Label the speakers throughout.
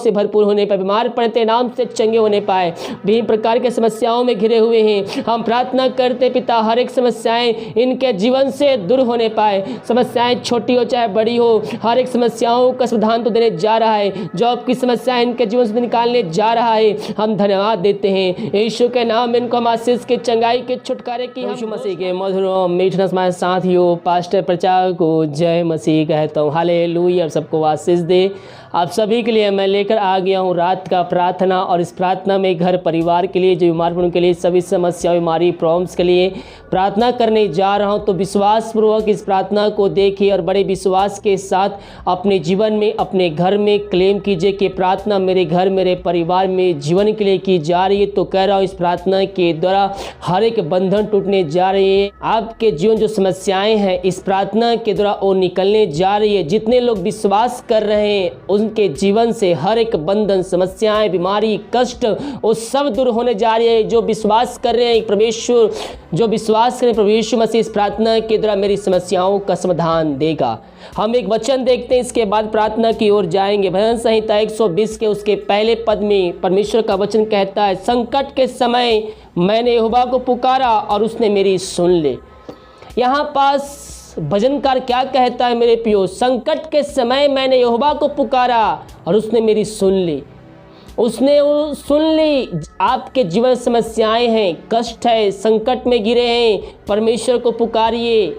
Speaker 1: से भरपूर होने पाए, बीमार पड़ते नाम से चंगे होने पाए, विभिन्न प्रकार के समस्याओं में घिरे हुए हैं, हम प्रार्थना करते पिता हर एक समस्याएं इनके जीवन से दूर होने पाए, समस्याएं छोटी हो चाहे बड़ी हो, हर एक समस्याओं का समाधान तो देने जा रहा है, जॉब की समस्याएं इनके जीवन से निकालने जा रहा है। हम धन्यवाद देते हैं यीशु के नाम में, इनको हम आशीष के चंगाई के छुटकारे की यीशु मसीह के मधुर मीठे हमारे साथियों पास्टर प्रचार को जय मसीह कहता हूँ। हालेलुया, सबको आशीष दे। आप सभी के लिए मैं लेकर आ गया हूँ रात का प्रार्थना, और इस प्रार्थना में घर परिवार के लिए, जो बीमार पड़ों के लिए, सभी समस्या बीमारी प्रॉब्लम्स के लिए प्रार्थना करने जा रहा हूँ। तो विश्वासपूर्वक इस प्रार्थना को देखिए और बड़े विश्वास के साथ अपने जीवन में, अपने घर में क्लेम कीजिए कि प्रार्थना मेरे घर, मेरे परिवार में जीवन के लिए की जा रही है। तो कह रहा हूँ इस प्रार्थना के द्वारा हर एक बंधन टूटने जा रही है, आपके जीवन जो समस्याएं हैं इस प्रार्थना के द्वारा वो निकलने जा रही है। जितने लोग विश्वास कर रहे हैं उनके जीवन से हर एक बंधन, समस्याएं, बीमारी, कष्ट वो सब दूर होने जा रही है। जो विश्वास कर रहे हैं परमेश्वर, जो विश्वास करें प्रभु यीशु मसीह इस प्रार्थना के द्वारा मेरी समस्याओं का समाधान देगा। हम एक वचन देखते हैं, इसके बाद प्रार्थना की ओर जाएंगे। भजन संहिता 120 के उसके पहले पद में परमेश्वर का वचन कहता है, संकट के समय मैंने यहोवा को पुकारा और उसने मेरी सुन ली। यहाँ पास भजनकार क्या कहता है मेरे प्रियो, संकट के समय मैंने यहोवा को पुकारा और उसने मेरी सुन ली। उसने सुन ली। आपके जीवन समस्याएं हैं, कष्ट है, संकट में गिरे हैं, परमेश्वर को पुकारिए।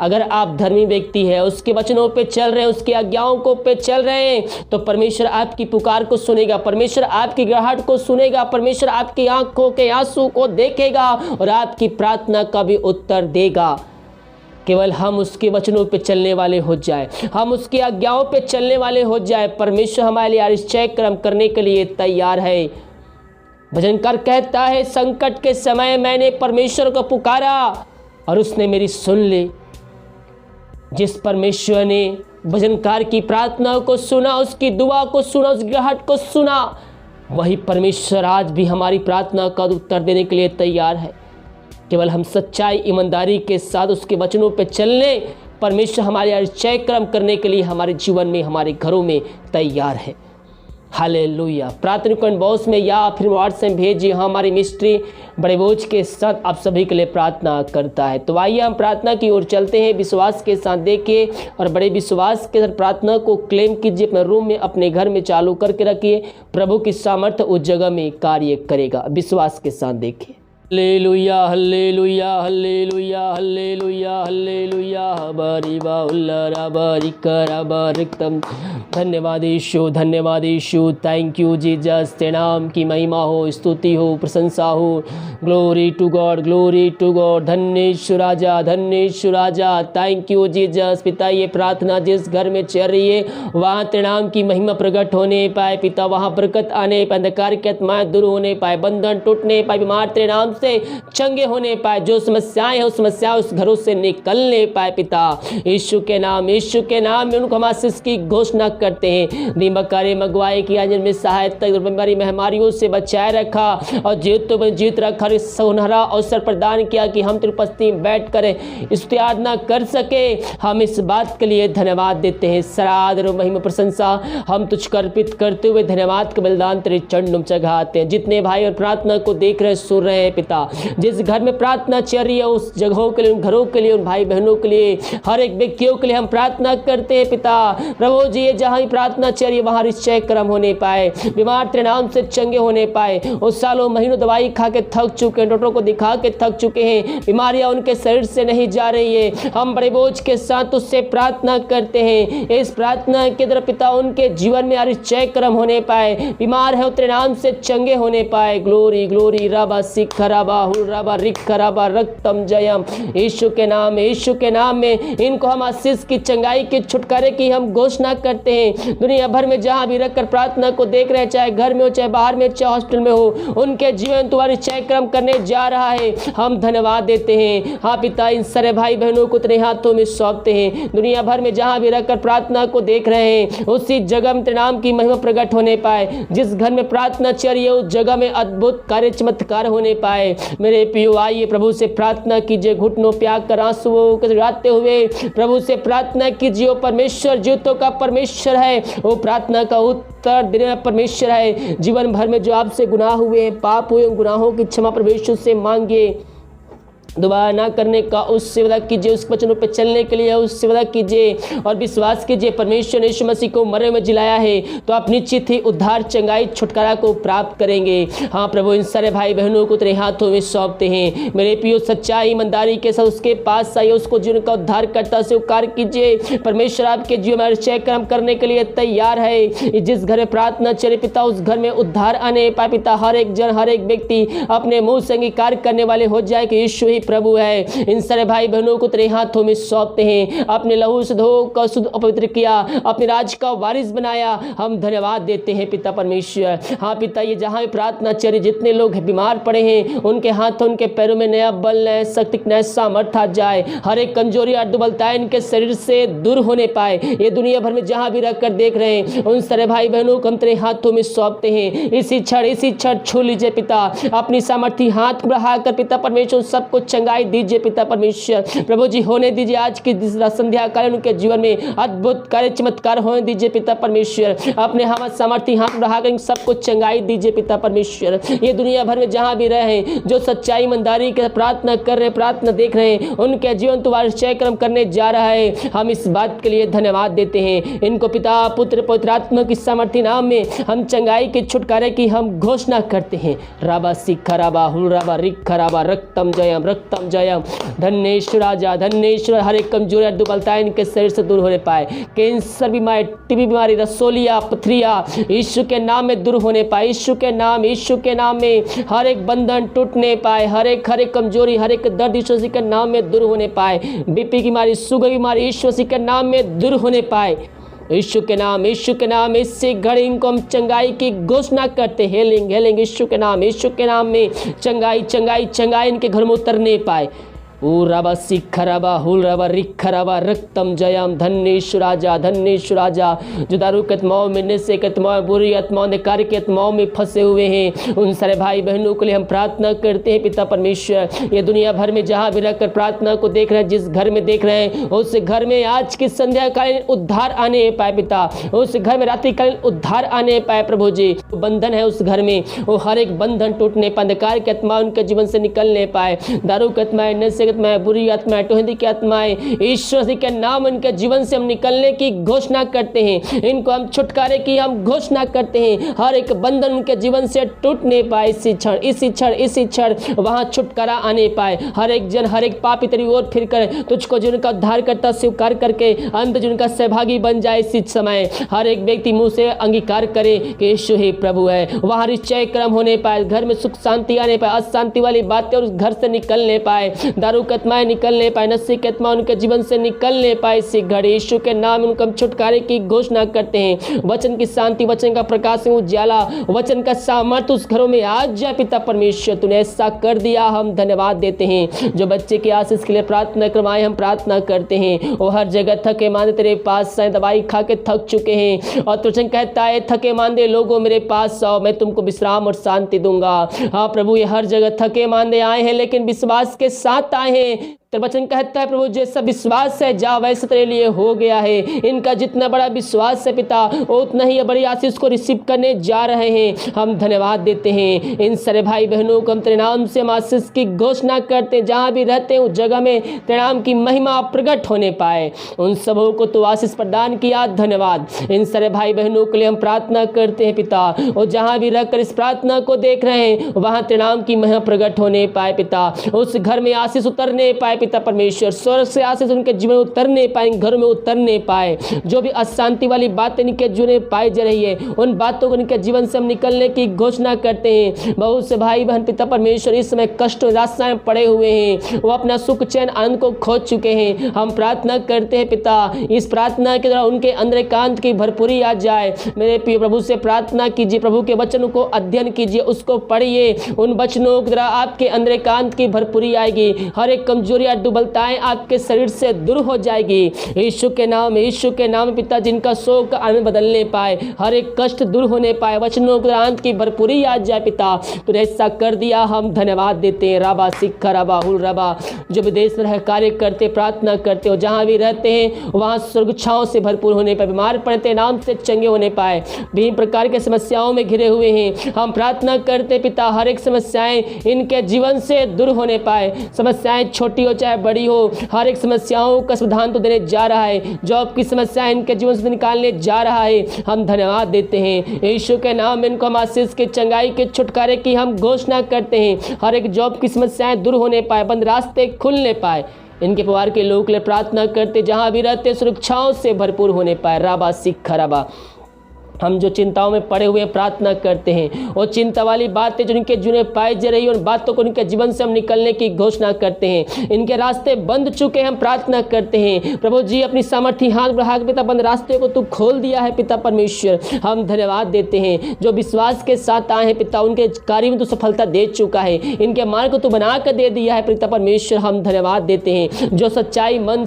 Speaker 1: अगर आप धर्मी व्यक्ति है, उसके वचनों पे चल रहे हैं, उसकी आज्ञाओं को पे चल रहे हैं, तो परमेश्वर आपकी पुकार को सुनेगा, परमेश्वर आपकी गिड़ाहट को सुनेगा, परमेश्वर आपकी आंखों के आंसू को देखेगा और आपकी प्रार्थना का भी उत्तर देगा। केवल हम उसके वचनों पे चलने वाले हो जाए, हम उसकी आज्ञाओं पे चलने वाले हो जाए, परमेश्वर हमारे लिए आश्चर्य कर्म करने के लिए तैयार है। भजनकार कहता है, संकट के समय मैंने परमेश्वर को पुकारा और उसने मेरी सुन ली। जिस परमेश्वर ने भजनकार की प्रार्थना को सुना, उसकी दुआ को सुना, उस गिड़ाहट को सुना, वही परमेश्वर आज भी हमारी प्रार्थना का उत्तर देने के लिए तैयार है। केवल हम सच्चाई, ईमानदारी के साथ उसके वचनों पर चलने, परमेश्वर हमारे आश्चर्य कर्म करने के लिए हमारे जीवन में, हमारे घरों में तैयार है। हालेलुया। प्रार्थना कमेंट बॉक्स में या फिर व्हाट्सएप भेजिए, हमारी मिस्ट्री बड़े बोझ के साथ आप सभी के लिए प्रार्थना करता है। तो आइए हम प्रार्थना की ओर चलते हैं, विश्वास के साथ देखिए और बड़े विश्वास के साथ प्रार्थना को क्लेम कीजिए। अपने रूम में, अपने घर में चालू करके रखिए, प्रभु की सामर्थ्य उस जगह में कार्य करेगा। विश्वास के साथ देखिए। Hallelujah hallelujah hallelujah hallelujah hallelujah हबरिबा उल्लरा बरिकरा बरिकतम। धन्यवाद यीशु, धन्यवाद यीशु। Thank you Jesus. तेरे नाम की महिमा हो, स्तुति हो, प्रशंसा हो। Glory to God, glory to God. धन्य यीशु राजा, धन्य यीशु राजा। Thank you Jesus. पिता ये प्रार्थना जिस घर में चल रही है वहाँ तेरे नाम की महिमा प्रकट होने पाए पिता, वहाँ बरकत आने पाए, अंधकार की आत्माएं दूर होने पाए, बंधन टूटने पाए, बीमार तेरे नाम से चंगे होने पाए, जो समस्याएं हैं उस समस्याएं उस घरों से निकलने पाए पिता। यीशु के नाम, यीशु के नाम में उनको हम आशीष की घोषणा करते हैं। दीमकारे मगवाए की आंजन में सहायता, बीमारी महामारियों से बचाए रखा और जीत रखा, सुनहरा अवसर प्रदान किया कि हम तेरी उपस्थिति में बैठ कर स्तुति आराधना कर सके। हम इस बात के लिए धन्यवाद देते हैं। सराध और महिमा प्रशंसा हम तुझको अर्पित करते हुए धन्यवाद का बलिदान तेरे चरणों में चढ़ाते हैं। जितने भाई और प्रार्थना को देख रहे, सुन रहे हैं पिता, जिस घर में प्रार्थना चल रही है उस जगहों के लिए, उन घरों के लिए, उन भाई बहनों के लिए, हर एक व्यक्तियों के लिए हम प्रार्थना करते हैं पिता। प्रभु जी जहाँ ही प्रार्थना चल रही है वहाँ निश्चय कर्म होने पाए, बीमार तेरे नाम से चंगे होने पाए। उस सालों महीनों दवाई खा के थक चुके हैं, डॉक्टरों को दिखा के थक चुके हैं, बीमारियां उनके शरीर से नहीं जा रही है। हम बड़े बोझ के साथ उससे प्रार्थना करते हैं। इस प्रार्थना के द्वारा पिता उनके जीवन में निश्चय कर्म होने पाए, बीमार है तेरे नाम से चंगे होने पाए। ग्लोरी ग्लोरी रबा सिखराबा हुरबा रिखराबा रक्तम जयम। यीशु के नाम में, यीशु के नाम में इनको हम आशीष की, चंगाई के, छुटकारे की हम घोषणा करते हैं। दुनिया भर में जहां भी रखकर प्रार्थना को देख रहे हैं, चाहे घर में हो, चाहे बाहर में, चाहे हॉस्पिटल में हो, उनके जीवन तुम्हारी चय क्रम करने जा रहा है। हम धन्यवाद देते हैं। हाँ पिता, इन सारे भाई बहनों को तेरे हाथों में सौंपते हैं। दुनिया भर में जहां भी रखकर प्रार्थना को देख रहे हैं उसी जगह में तेरे नाम की महिमा प्रकट होने पाए। जिस घर में प्रार्थना चल रही है उस जगह में अद्भुत कार्य, चमत्कार होने पाए। पाए। मेरे प्रियो आइए प्रभु से प्रार्थना कीजिए, घुटनों पे आकर आंसुओं को गिराते हुए प्रभु से प्रार्थना कीजिए। वो परमेश्वर जीवितों का परमेश्वर है, वो प्रार्थना का उत्तर देने वाला परमेश्वर है। जीवन भर में जो आपसे गुनाह हुए हैं, पाप हुए, गुनाहों की क्षमा परमेश्वर से मांगिए। दोबारा ना करने का उससे वादा कीजिए, उस वचनों पे चलने के लिए उससे वादा कीजिए और विश्वास कीजिए परमेश्वर ने यीशु मसीह को मरे में जिलाया है तो आप निश्चित ही उद्धार, चंगाई, छुटकारा को प्राप्त करेंगे। हाँ प्रभु, इन सारे भाई बहनों को तेरे हाथों में सौंपते हैं। मेरे प्रियो, सच्चाई, ईमानदारी के साथ उसके पास आइए, उसको जीवन का उद्धार करता स्वीकार कीजिए। परमेश्वर आपके जीवन में अक्षय कर्म करने के लिए तैयार है। जिस घर में प्रार्थना चले पिता, उस घर में उद्धार आने पाए पिता। हर एक जन, हर एक व्यक्ति अपने मुंह से अंगीकार करने वाले हो जाए कि यीशु ही प्रभु है। इन सारे भाई बहनों को तेरे हाथों में सौंपते हैं। अपने लहू से धोकर शुद्ध अपवित्र किया, अपने राज का वारिस बनाया। हम धन्यवाद देते हैं पिता परमेश्वर। हाँ पिता, ये जहाँ भी प्रार्थना चली, जितने लोग बीमार पड़े हैं उनके हाथों, उनके पैरों में नया बल, नया शक्ति, नया सामर्थ्य आ जाए। हर एक कमजोरी और दुर्बलता इनके शरीर से दूर होने पाए। ये दुनिया भर में जहाँ भी रहकर देख रहे हैं उन सारे भाई बहनों को हम तेरे हाथों में सौंपते हैं। इसी क्षण छू लीजिए पिता, अपनी सामर्थ्य हाथ बढ़ाकर पिता परमेश्वर सबको चंगाई दीजिए पिता परमेश्वर। प्रभु जी, होने दीजिए आज की संध्या काल उनके जीवन में अद्भुत कार्य, चमत्कार होने दीजिए पिता परमेश्वर। अपने हम सामर्थ्य हाथ बढ़ाकर सबको चंगाई दीजिए पिता परमेश्वर। ये दुनिया भर में जहाँ भी रहे हैं, जो सच्चाई, ईमानदारी के प्रार्थना कर रहे, प्रार्थना देख रहे हैं, उनके जीवन तुम्हारे अक्षय कर्म करने जा रहा है। हम इस बात के लिए धन्यवाद देते हैं। इनको पिता, पुत्र, पवित्र आत्मा की सामर्थ्य नाम में हम चंगाई के छुटकारे की हम घोषणा करते हैं। राबा सिखा राबा हुल राबा रिखा राबा रक्तम जयम, रक्तम जयम। धन्येश्वर राजा, धन्येश्वर। हर एक कमजोरी और दुर्बलता इनके शरीर से दूर होने पाए। कैंसर बीमारी, टीबी बीमारी, रसोलिया, पथरिया यीशु के नाम में दूर होने पाए। यीशु के नाम में हर एक बंधन टूटने पाए। हर एक कमजोरी, हर एक दर्द यीशु मसीह के नाम में दूर होने पाए। बीपी की बीमारी, शुगर की बीमारी यीशु मसीह के नाम में दूर होने पाए। यीशु के नाम, इससे घड़ी इनको हम चंगाई की घोषणा करते। हेलिंग यीशु के नाम में चंगाई इनके घर में उतरने पाए। ओ रबा सिखरबा हुल रबा रिखरबा रक्तम जयम। धन्येश्वर राजा, जो दारू के आत्माओं में, नशे के आत्माओं में, बुरी आत्माओं, अंधकार के आत्माओं में फंसे हुए हैं, उन सारे भाई बहनों के लिए हम प्रार्थना करते हैं पिता परमेश्वर। ये दुनिया भर में जहाँ भी रहकर प्रार्थना को देख रहे हैं, जिस घर में देख रहे हैं, उस घर में आज की संध्या कालीन उद्धार आने पाए पिता। उस घर में रात्रिकालीन उद्धार आने पाए प्रभु जी। बंधन है उस घर में, वो हर एक बंधन टूटने पाए। अंधकार की आत्मा उनके जीवन से निकलने पाए। दारू की आत्माएं, नशे आत्माएं, बुरी आत्माएं, टोहदी की आत्माएं, ईश्वर के नाम उनके जीवन से हम निकलने की घोषणा करते हैं। इनको हम छुटकारे की हम घोषणा करते हैं। हर एक बंधन उनके जीवन से टूटने पाए। इसी क्षण वहां छुटकारा आने पाए। हर एक जन, हर एक पापी तेरी ओर फिर कर तुझको जीवन का उद्धार करता स्वीकार करके अंत जीवन का सहभागी बन जाए। इसी समय हर एक व्यक्ति मुंह से अंगीकार करे कि यीशु ही प्रभु है। वहां निश्चय कर्म होने पाए। घर में सुख शांति आने पाए। अशांति वाली बातें उस घर से निकलने पाए। दारू की आत्माएं निकलने पाए। नशे की आत्मा उनके जीवन से निकलने पाए। इसी घड़ी यीशु के नाम में उनको छुटकारे की घोषणा करते हैं। वचन की शांति, वचन का प्रकाश, उजाला, वचन का सामर्थ्य उस घरों में आज जाए पिता परमेश्वर। तूने ऐसा कर दिया, हम धन्यवाद देते हैं। जो बच्चे की आशीष के लिए प्रार्थना करवाए, हम प्रार्थना करते हैं। वो हर जगह थके मांदे तेरे पास आए, दवाई खा के थक चुके हैं और तुझे कहता है थके मांदे लोगों मेरे पास आओ, मैं तुमको विश्राम और शांति दूंगा। हाँ प्रभु, ये हर जगह थके मांदे आए हैं लेकिन विश्वास के साथ आए हैं। तेरा वचन कहता है प्रभु, जैसा विश्वास है जा वैसे तेरे लिए हो गया है। इनका जितना बड़ा विश्वास है पिता, उतना ही बड़ी आशीष को रिसीव करने जा रहे हैं। हम धन्यवाद देते हैं। इन सारे भाई बहनों को हम तेरे नाम से आशीष की घोषणा करते हैं। जहाँ भी रहते हैं उस जगह में तेरे नाम की महिमा प्रकट होने पाए। उन सबों को तो आशीष प्रदान किया, धन्यवाद। इन सारे भाई बहनों के लिए हम प्रार्थना करते हैं पिता, और जहाँ भी रहकर इस प्रार्थना को देख रहे हैं वहाँ तेरे नाम की महिमा प्रकट होने पाए पिता। उस घर में आशीष उतरने पाए पिता परमेश्वर। स्वर्ग से आशीष उनके जीवन में उतरने पाए, घर में उतरने पाए। जो भी अशांति वाली बातें इनके जीवन में पाई जा रही है, उन बातों को इनके जीवन से हम निकलने की घोषणा करते हैं। बहुत से भाई बहन पिता परमेश्वर इस समय कष्ट निराशाएं पड़े हुए हैं, वो अपना सुख चैन आनंद को खो चुके हैं। हम प्रार्थना करते हैं पिता, इस प्रार्थना के द्वारा उनके अंदर एकांत की भरपूरी आ जाए। मेरे प्रिय प्रभु से प्रार्थना कीजिए, प्रभु के वचनों को अध्ययन कीजिए, उसको पढ़िए। उन वचनों के द्वारा आपके अंदर एकांत की भरपूरी आएगी। हर एक कमजोरी कमजोरियां दुर्बलताएं आपके शरीर से दूर हो जाएगी यीशु के नाम में पिता। जिनका शोक का आनंद बदलने पाए, हर एक कष्ट दूर होने पाए, वचनों के अंत की भरपूरी आ जाए पिता। तूने ऐसा कर दिया, हम धन्यवाद देते हैं। रबा सिक्खा रबा हुल रबा, जो विदेश में रह कार्य करते प्रार्थना करते हो, जहाँ भी रहते हैं वहाँ स्वर्ग छाँव से भरपूर होने पाए, बीमार पड़ते नाम से चंगे होने पाए, विभिन्न प्रकार के समस्याओं में घिरे हुए हैं, हम प्रार्थना करते पिता हर एक समस्याएं इनके जीवन से दूर होने पाए। समस्याएं छोटी हो चाहे बड़ी हो, हर एक समस्याओं का समाधान तो देने जा रहा है। जॉब की समस्या इनके जीवन से निकालने जा रहा है, हम धन्यवाद देते हैं। यीशु के नाम में इनको हम आशीष के चंगाई के छुटकारे की हम घोषणा करते हैं। हर एक जॉब की समस्याएं दूर होने पाए, बंद रास्ते खुलने पाए, इनके परिवार के लोग के लिए प्रार्थना करते जहां भी रहते सुरक्षाओं से भरपूर होने पाए। राबा सिक्खा रबा, हम जो चिंताओं में पड़े हुए प्रार्थना करते हैं, वो चिंता वाली बातें जो इनके जीवन में पाई जा रही है, उन बातों को इनके जीवन से हम निकलने की घोषणा करते हैं। इनके रास्ते बंद चुके हम प्रार्थना करते हैं प्रभु जी, अपनी सामर्थ्य हाथ बढ़ा के पिता बंद रास्ते को तू खोल दिया है पिता परमेश्वर, हम धन्यवाद देते हैं। जो विश्वास के साथ आए हैं पिता, उनके कार्य में तू सफलता दे चुका है, इनके मार्ग को तू बना कर दे दिया है पिता परमेश्वर, हम धन्यवाद देते हैं। जो सच्चाई मन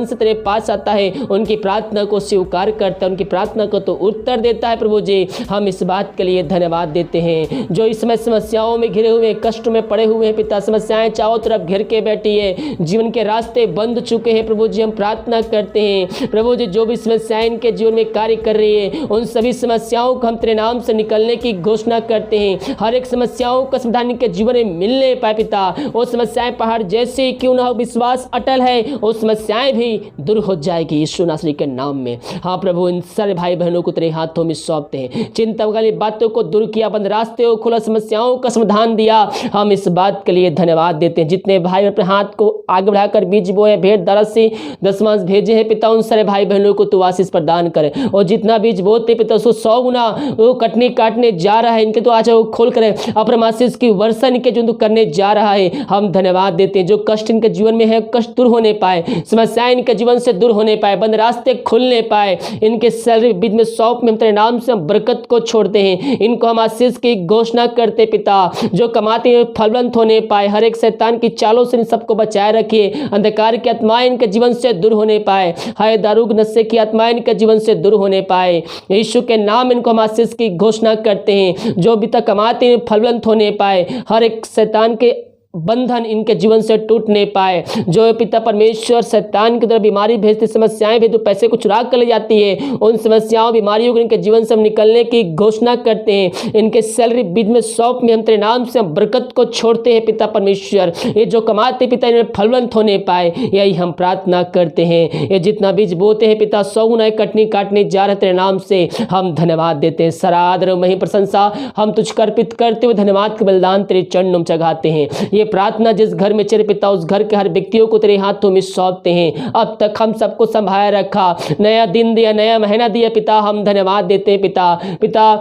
Speaker 1: से तेरे पास आता है, उनकी प्रार्थना को स्वीकार करता है, उनकी प्रार्थना को तो उत्तर देता है प्रभु जी, हम इस बात के लिए धन्यवाद देते हैं। जो इस समय समस्याओं में घिरे हुए, कष्ट में पड़े हुए हैं पिता, समस्याएं चारों तरफ घेर के बैठी है, जीवन के रास्ते बंद चुके हैं प्रभु जी, हम प्रार्थना करते हैं प्रभु जी, जो भी समस्याएं इनके जीवन में कार्य कर रही है, उन सभी समस्याओं को हम तेरे नाम से निकलने की घोषणा करते हैं। हर एक समस्याओं का समाधान इनके जीवन में मिलने पाए पिता, वो समस्याएं पहाड़ जैसे क्यों ना हो, विश्वास अटल है, वो समस्याएं भी दूर हो जाएगी यीशु नासरी के नाम में। हाँ प्रभु, इन सारे भाई बहनों को तेरे हाथों में सौंपते हैं, चिंता वाली बातों को दूर किया, बंद रास्ते को खोला, समस्याओं का समाधान दिया, हम इस बात के लिए धन्यवाद देते हैं। जितने भाई अपने हाथ को आगे बढ़ाकर बीज बोए, भेंट दरसी दशमांश भेजे हैं पिता, उन सारे भाई बहनों को तू आशीष प्रदान करे, और जितना बीज बोते पिता उसको 100 गुना वो कटने काटने जा रहा है, इनके तो आज वो खोल करे अपने आशीष की वर्षा इनके जो करने जा रहा है, हम धन्यवाद देते हैं। जो कष्ट इनके जीवन में है, कष्ट दूर होने पाए, समस्याएं इनके जीवन से दूर होने पाए, बंद रास्ते खुलने पाए, इनके सैलरी बीच में सौंप में तेरे नाम से हम बरकत को छोड़ते हैं, इनको हम आशीष की घोषणा करते पिता, जो कमाते हैं फलवंत होने पाए, हर एक शैतान की चालों से इन सबको बचाए रखिए, अंधकार की आत्माएं इनके जीवन से दूर होने पाए, हाय दारू नशे की आत्माएं इनके जीवन से दूर होने पाए, यीशु के नाम इनको हम आशीष की घोषणा करते हैं। जो भी तक कमाते हैं फलवंत होने पाए, हर एक शैतान के बंधन इनके जीवन से टूट नहीं पाए, जो पिता परमेश्वर शैतान की तरफ बीमारी भेजती, समस्याएं भेज, तो पैसे को चुरा कर ले जाती है, उन समस्याओं बीमारियों को इनके जीवन से हम निकलने की घोषणा करते हैं। इनके सैलरी बीच में सौंप में हम तेरे नाम से हम बरकत को छोड़ते हैं पिता परमेश्वर, ये जो कमाते पिता इन्हें फलवंत होने पाए, यही हम प्रार्थना करते हैं। ये जितना बीज बोते हैं पिता 100 गुना कटनी काटने जा रहे तेरे नाम से, हम धन्यवाद देते हैं। सरादर मही प्रशंसा हम तुझ अर्पित करते हुए धन्यवाद के बलिदान तेरे चरणों में चढ़ाते हैं। ये प्रार्थना जिस घर में चले पिता, उस घर के हर व्यक्तियों को तेरे हाथों में सौंपते हैं। अब तक हम सबको संभाल रखा, नया दिन दिया, नया महीना दिया पिता, हम धन्यवाद देते हैं पिता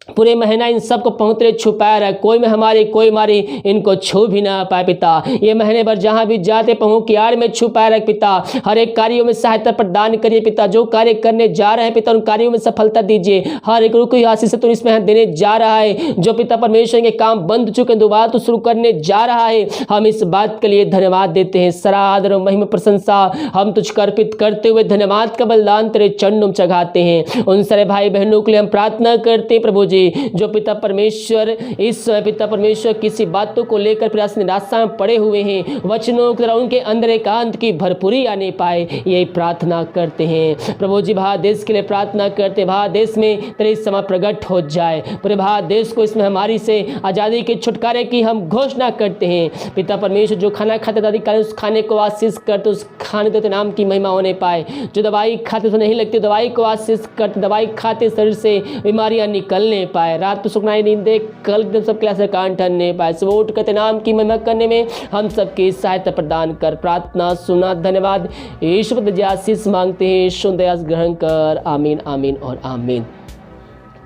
Speaker 1: पूरे महीना इन सबको पहुँचते छुपाया रहा, कोई में हमारी कोई मारी इनको छू भी ना पाए पिता। ये महीने भर जहाँ भी जाते पहुँच की आड़ में छुपाया रख पिता, हर एक कार्यों में सहायता प्रदान करिए पिता, जो कार्य करने जा रहे हैं पिता उन कार्यों में सफलता दीजिए, हर एक रुकी आशीष से तो इसमें देने जा रहा है, जो पिता परमेश्वर के काम बंद चुके दोबारा तो शुरू करने जा रहा है, हम इस बात के लिए धन्यवाद देते हैं। सरादर महिमा प्रशंसा हम तुझ अर्पित करते हुए धन्यवाद का बलिदान तेरे चरणों में चढ़ाते हैं। उन सारे भाई बहनों के लिए हम प्रार्थना करते हैं प्रभु जी, जो पिता परमेश्वर इस समय पिता परमेश्वर किसी बातों को लेकर प्रयास निराशा में पड़े हुए हैं, वचनों की तरह उनके अंदर एकांत की भरपूरी आने पाए, यही प्रार्थना करते हैं प्रभु जी। भारत देश के लिए प्रार्थना करते, भारत देश में तेरे समय प्रकट हो जाए, पूरे भारत देश को इसमें हमारी से आज़ादी के छुटकारे की हम घोषणा करते हैं पिता परमेश्वर। जो खाना खाते दादी काले उस खाने को आशीष करते, उस खाने देते नाम की महिमा होने पाए, जो दवाई खाते तो नहीं लगती दवाई को आशीष करते, दवाई खाते शरीर से बीमारियां निकलने पाए, रात को सुखनाई नींद दे, कल दिन सब क्लास कान ठनने पाए, सब उठ करते नाम की महिमा करने में हम सबकी सहायता प्रदान कर। प्रार्थना सुना, धन्यवाद यीशु पर आशीष मांगते हैं, सुंदर ग्रहण कर, आमीन आमीन और आमीन।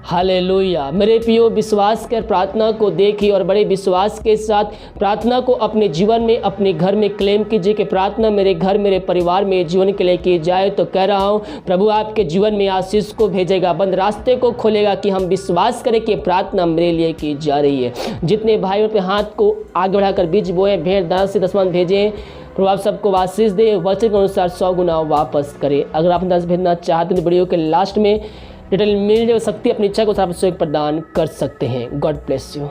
Speaker 1: हालेलुया। मेरे प्रियो, विश्वास कर प्रार्थना को देखिए और बड़े विश्वास के साथ प्रार्थना को अपने जीवन में, अपने घर में क्लेम कीजिए कि प्रार्थना मेरे घर, मेरे परिवार में जीवन के लिए की जाए। तो कह रहा हूँ प्रभु आपके जीवन में आशीष को भेजेगा, बंद रास्ते को खोलेगा, कि हम विश्वास करें कि प्रार्थना मेरे लिए की जा रही है। जितने भाइयों पे हाथ को आगे बढ़ाकर बीज बोए, भेड़ दास से दसमान भेजे, प्रभु आप सबको आशीष दे, वचन के अनुसार 100 गुना वापस करे। अगर आप अंदाज भेजना चाहते हैं तो वीडियो के लास्ट में डिटेल मिल जाए, शक्ति अपनी इच्छा को साफ प्रदान कर सकते हैं। God bless you.